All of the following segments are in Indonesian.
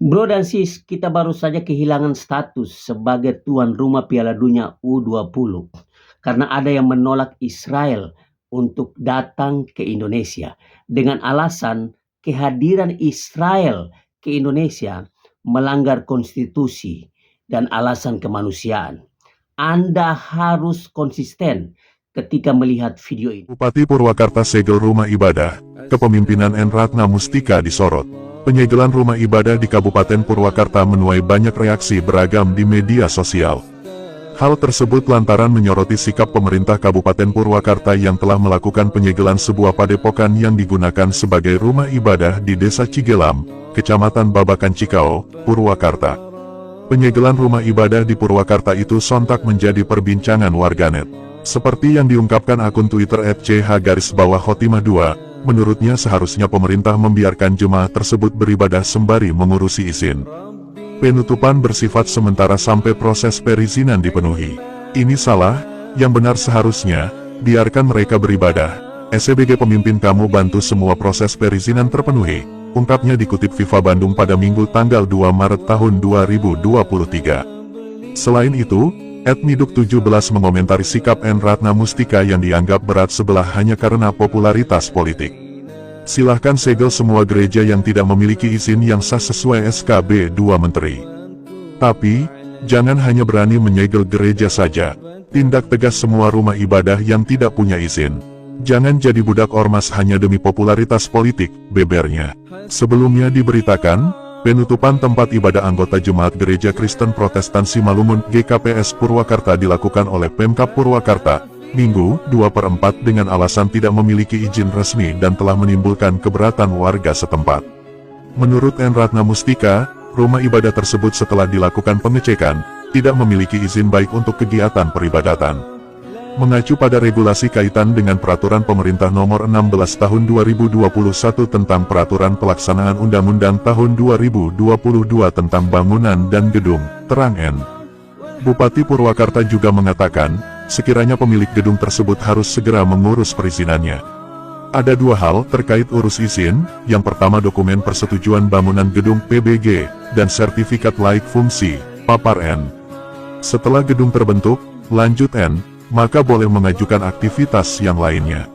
Bro dan sis, kita baru saja kehilangan status sebagai tuan rumah Piala Dunia U20 karena ada yang menolak Israel untuk datang ke Indonesia dengan alasan kehadiran Israel ke Indonesia melanggar konstitusi dan alasan kemanusiaan. Anda harus konsisten ketika melihat video ini. Bupati Purwakarta segel rumah ibadah, kepemimpinan N. Ratna Mustika disorot. Penyegelan rumah ibadah di Kabupaten Purwakarta menuai banyak reaksi beragam di media sosial. Hal tersebut lantaran menyoroti sikap pemerintah Kabupaten Purwakarta yang telah melakukan penyegelan sebuah padepokan yang digunakan sebagai rumah ibadah di Desa Cigelam, Kecamatan Babakan Cikao, Purwakarta. Penyegelan rumah ibadah di Purwakarta itu sontak menjadi perbincangan warganet. Seperti yang diungkapkan akun Twitter @ch_Khotimah 2, menurutnya seharusnya pemerintah membiarkan jemaah tersebut beribadah sembari mengurusi izin. Penutupan bersifat sementara sampai proses perizinan dipenuhi. Ini salah, yang benar seharusnya, biarkan mereka beribadah. SCBG pemimpin kamu bantu semua proses perizinan terpenuhi, ungkapnya dikutip FIFA Bandung pada Minggu tanggal 2 Maret tahun 2023. Selain itu, @miduk17 mengomentari sikap N. Ratna Mustika yang dianggap berat sebelah hanya karena popularitas politik. Silahkan segel semua gereja yang tidak memiliki izin yang sah sesuai SKB 2 Menteri. Tapi, jangan hanya berani menyegel gereja saja. Tindak tegas semua rumah ibadah yang tidak punya izin. Jangan jadi budak ormas hanya demi popularitas politik, bebernya. Sebelumnya diberitakan, penutupan tempat ibadah anggota Jemaat Gereja Kristen Protestan Simalungun GKPS Purwakarta dilakukan oleh Pemkab Purwakarta, Minggu, 2/4 dengan alasan tidak memiliki izin resmi dan telah menimbulkan keberatan warga setempat. Menurut N. Ratna Mustika, rumah ibadah tersebut setelah dilakukan pengecekan, tidak memiliki izin baik untuk kegiatan peribadatan. Mengacu pada regulasi kaitan dengan Peraturan Pemerintah Nomor 16 Tahun 2021 tentang Peraturan Pelaksanaan Undang-Undang Tahun 2022 tentang Bangunan dan Gedung, terang N. Bupati Purwakarta juga mengatakan, sekiranya pemilik gedung tersebut harus segera mengurus perizinannya. Ada dua hal terkait urus izin, yang pertama dokumen persetujuan bangunan gedung PBG, dan sertifikat laik fungsi, papar N. Setelah gedung terbentuk, lanjut N, maka boleh mengajukan aktivitas yang lainnya.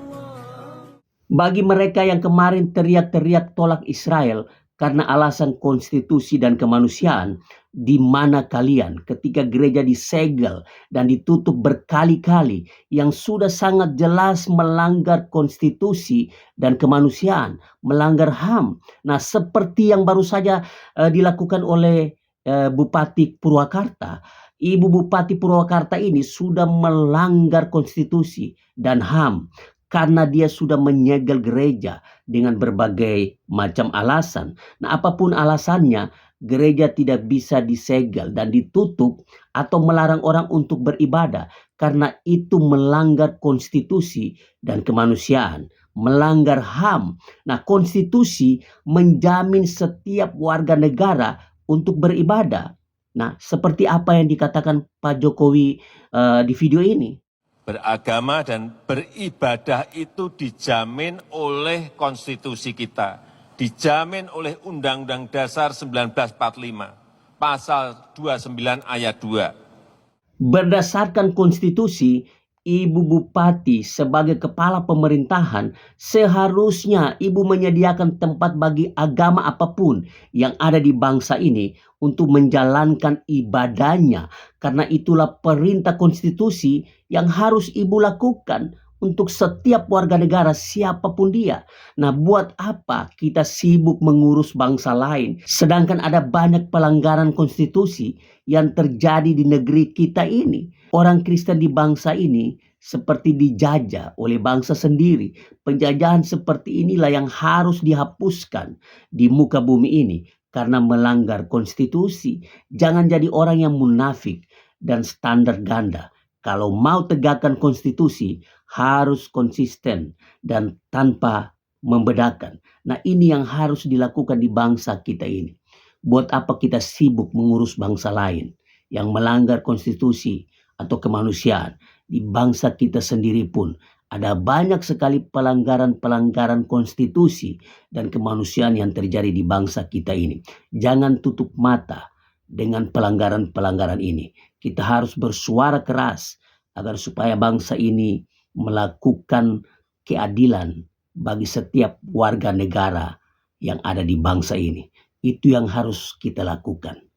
Bagi mereka yang kemarin teriak-teriak tolak Israel karena alasan konstitusi dan kemanusiaan, di mana kalian ketika gereja disegel dan ditutup berkali-kali yang sudah sangat jelas melanggar konstitusi dan kemanusiaan, melanggar HAM. Nah, seperti yang baru saja dilakukan oleh Bupati Purwakarta. Ibu Bupati Purwakarta ini sudah melanggar konstitusi dan HAM karena dia sudah menyegel gereja dengan berbagai macam alasan. Nah, apapun alasannya, gereja tidak bisa disegel dan ditutup atau melarang orang untuk beribadah karena itu melanggar konstitusi dan kemanusiaan, melanggar HAM. Nah, konstitusi menjamin setiap warga negara untuk beribadah. Nah, seperti apa yang dikatakan Pak Jokowi di video ini. Beragama dan beribadah itu dijamin oleh konstitusi kita, dijamin oleh Undang-Undang Dasar 1945, pasal 29 ayat 2. Berdasarkan konstitusi, Ibu Bupati sebagai kepala pemerintahan seharusnya Ibu menyediakan tempat bagi agama apapun yang ada di bangsa ini untuk menjalankan ibadahnya, karena itulah perintah konstitusi yang harus Ibu lakukan untuk setiap warga negara siapapun dia. Nah, buat apa kita sibuk mengurus bangsa lain sedangkan ada banyak pelanggaran konstitusi yang terjadi di negeri kita ini? Orang Kristen di bangsa ini seperti dijajah oleh bangsa sendiri. Penjajahan seperti inilah yang harus dihapuskan di muka bumi ini karena melanggar konstitusi. Jangan jadi orang yang munafik dan standar ganda. Kalau mau tegakkan konstitusi, harus konsisten dan tanpa membedakan. Nah, ini yang harus dilakukan di bangsa kita ini. Buat apa kita sibuk mengurus bangsa lain yang melanggar konstitusi atau kemanusiaan? Di bangsa kita sendiri pun Ada banyak sekali pelanggaran-pelanggaran konstitusi dan kemanusiaan yang terjadi di bangsa kita ini. Jangan tutup mata dengan pelanggaran-pelanggaran ini. Kita harus bersuara keras agar supaya bangsa ini melakukan keadilan bagi setiap warga negara yang ada di bangsa ini. Itu yang harus kita lakukan.